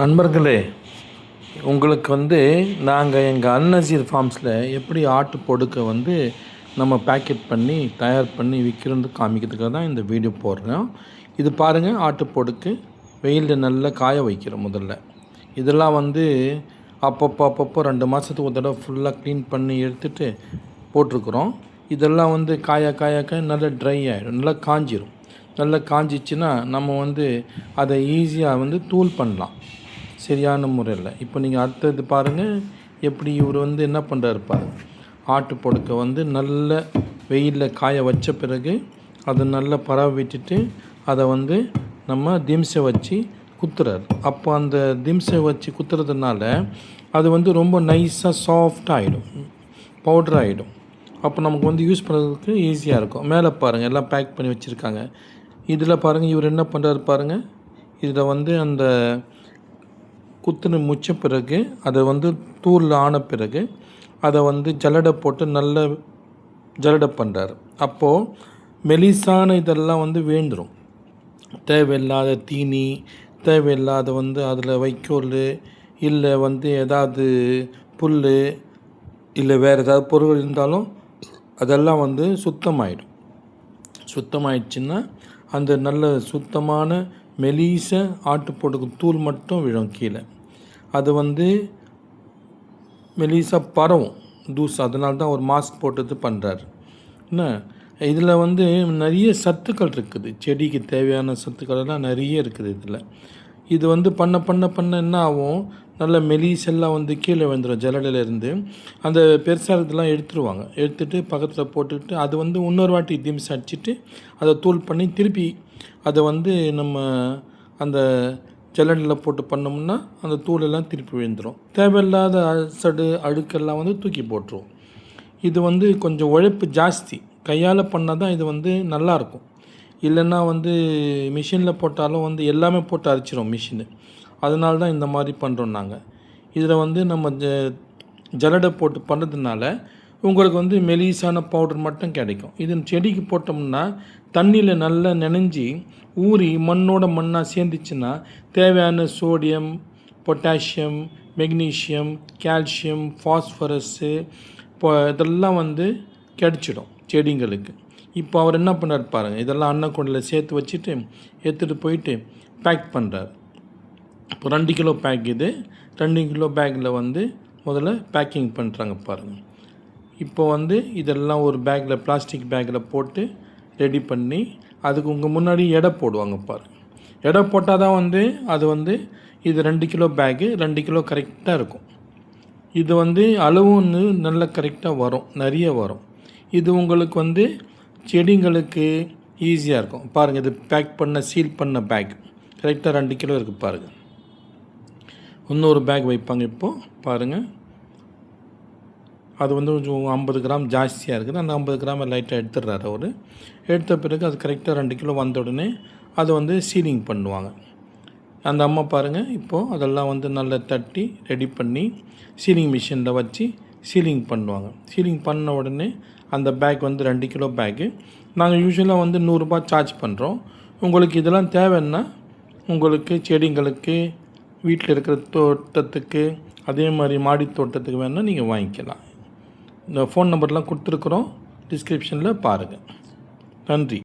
நண்பர்களே, உங்களுக்கு நாங்கள் எங்கள் அல்நசீர் ஃபார்ம்ஸில் எப்படி ஆட்டு பொடுக்கை நம்ம பேக்கெட் பண்ணி தயார் பண்ணி விற்கிறோன்னு காமிக்கிறதுக்காக தான் இந்த வீடியோ போடுறோம். இது பாருங்கள், ஆட்டு பொடுக்கு வெயிலில் நல்லா காய வைக்கிறோம். முதல்ல இதெல்லாம் அப்பப்போ 2 மாதத்துக்கு ஒரு தடவை ஃபுல்லாக க்ளீன் பண்ணி எடுத்துகிட்டு போட்டிருக்குறோம். இதெல்லாம் காய நல்லா ட்ரை ஆகிடும், நல்லா காஞ்சிடும். நல்லா காஞ்சிச்சுன்னா நம்ம அதை ஈஸியாக தூள் பண்ணலாம் சரியான முறையில். இப்போ நீங்கள் அடுத்தது பாருங்கள், எப்படி இவர் என்ன பண்ணுறாரு பாருங்கள். ஆட்டு பொடுக்கை நல்ல வெயிலில் காய வச்ச பிறகு அதை நல்லா பரவ விட்டுட்டு அதை நம்ம திம்சை வச்சு குத்துறாரு. அப்போ அந்த திம்சை வச்சு குத்துறதுனால அது ரொம்ப நைஸாக சாஃப்டாக ஆகிடும், பவுடர் ஆகிடும். அப்போ நமக்கு யூஸ் பண்ணுறதுக்கு ஈஸியாக இருக்கும். மேலே பாருங்கள், எல்லாம் பேக் பண்ணி வச்சுருக்காங்க. இதில் பாருங்கள், இவர் என்ன பண்ணுறாரு பாருங்கள். இதில் அந்த குத்துன்னு முச்ச பிறகு அதை தூள் ஆன பிறகு அதை ஜல்லடை போட்டு நல்ல ஜல்லடை பண்ணுறாரு. அப்போது மெலிசான இதெல்லாம் வேந்துடும். தேவையில்லாத தீனி, தேவையில்லாத அதில் வைக்கோல், இல்லை ஏதாவது புல், இல்லை வேறு ஏதாவது பொருள் இருந்தாலும் அதெல்லாம் சுத்தமாயிடும். சுத்தமாயிடுச்சுன்னா அந்த நல்ல சுத்தமான மெலிச ஆட்டு பொடுக்கு தூள் மட்டும் விழும் கீழே. அது மெலிசாக பரவும் தூசு. அதனால தான் ஒரு மாஸ்க் போட்டு பண்ணுறாரு. என்ன இதில் நிறைய சத்துக்கள் இருக்குது. செடிக்கு தேவையான சத்துக்கள்லாம் நிறைய இருக்குது இதில். இது பண்ண என்ன ஆகும், நல்ல மெலிசெல்லாம் கீழே வந்துடும். ஜல்லடையிலேருந்து அந்த பெருசாக இதெல்லாம் எடுத்துருவாங்க. எடுத்துகிட்டு பக்கத்தில் போட்டுக்கிட்டு அது இன்னொரு வாட்டி திம்ஸ் அடிச்சுட்டு அதை தூள் பண்ணி திருப்பி அதை நம்ம அந்த ஜல்லடையில் போட்டு பண்ணோம்னா அந்த தூளெல்லாம் திருப்பி விழுந்துடும். தேவையில்லாத அசடு அழுக்கெல்லாம் தூக்கி போட்டுருவோம். இது கொஞ்சம் உழைப்பு ஜாஸ்தி. கையால் பண்ணால் தான் இது நல்லாயிருக்கும். இல்லைன்னா மிஷினில் போட்டாலும் எல்லாமே போட்டு அரைச்சிரும் மிஷினு. அதனால தான் இந்த மாதிரி பண்ணுறோம் நாங்கள். இதில் நம்ம ஜல்லடை போட்டு பண்ணுறதுனால உங்களுக்கு மெலிசான பவுடர் மட்டும் கிடைக்கும். இது செடிக்கு போட்டோம்னா தண்ணியில் நல்லா நனைஞ்சி ஊறி மண்ணோட மண்ணாக சேர்ந்துச்சுன்னா தேவையான சோடியம், பொட்டாசியம், மெக்னீஷியம், கால்சியம், ஃபாஸ்பரஸ்ஸு இதெல்லாம் கிடச்சிடும் செடிங்களுக்கு. இப்போ அவர் என்ன பண்ணார் பாருங்கள், இதெல்லாம் அன்னக்கூடையில் சேர்த்து வச்சுட்டு எடுத்துகிட்டு போயிட்டு பேக் பண்ணுறார். இப்போ 2 கிலோ பேக். இது 2 கிலோ பேக்கில் முதல்ல பேக்கிங் பண்ணுறாங்க பாருங்கள். இப்போ இதெல்லாம் ஒரு பேக்கில், பிளாஸ்டிக் பேக்கில் போட்டு ரெடி பண்ணி அதுக்கு உங்கள் முன்னாடி எடை போடுவாங்க பாருங்கள். எடை போட்டால் தான் அது இது 2 கிலோ பேக்கு 2 கிலோ கரெக்டாக இருக்கும். இது அளவும் நல்லா கரெக்டாக வரும், நிறைய வரும். இது உங்களுக்கு செடிங்களுக்கு ஈஸியாக இருக்கும். பாருங்கள், இது பேக் பண்ண சீல் பண்ண பேக் கரெக்டாக 2 கிலோ இருக்குது பாருங்கள். இன்னொரு பேக் வைப்பாங்க. இப்போது பாருங்கள், அது கொஞ்சம் 50 கிராம் ஜாஸ்தியாக இருக்குது. அந்த 50 கிராமை லைட்டாக எடுத்துடுறாரு அவர். எடுத்த பிறகு அது கரெக்டாக 2 கிலோ வந்த உடனே அதை சீலிங் பண்ணுவாங்க. அந்த அம்மா பாருங்கள், இப்போது அதெல்லாம் நல்லா தட்டி ரெடி பண்ணி சீலிங் மிஷினில் வச்சு சீலிங் பண்ணுவாங்க. சீலிங் பண்ண உடனே அந்த பேக் 2 கிலோ பேக்கு நாங்கள் யூஸ்வலாக 100 ரூபாய் சார்ஜ் பண்ணுறோம். உங்களுக்கு இதெல்லாம் தேவைன்னா உங்களுக்கு செடிங்களுக்கு, வீட்டில் இருக்கிற தோட்டத்துக்கு, அதே மாதிரி மாடி தோட்டத்துக்கு வேணால் நீங்கள் வாங்கிக்கலாம். இந்த ஃபோன் நம்பர்லாம் கொடுத்துருக்குறோம், டிஸ்கிரிப்ஷனில் பாருங்கள். நன்றி.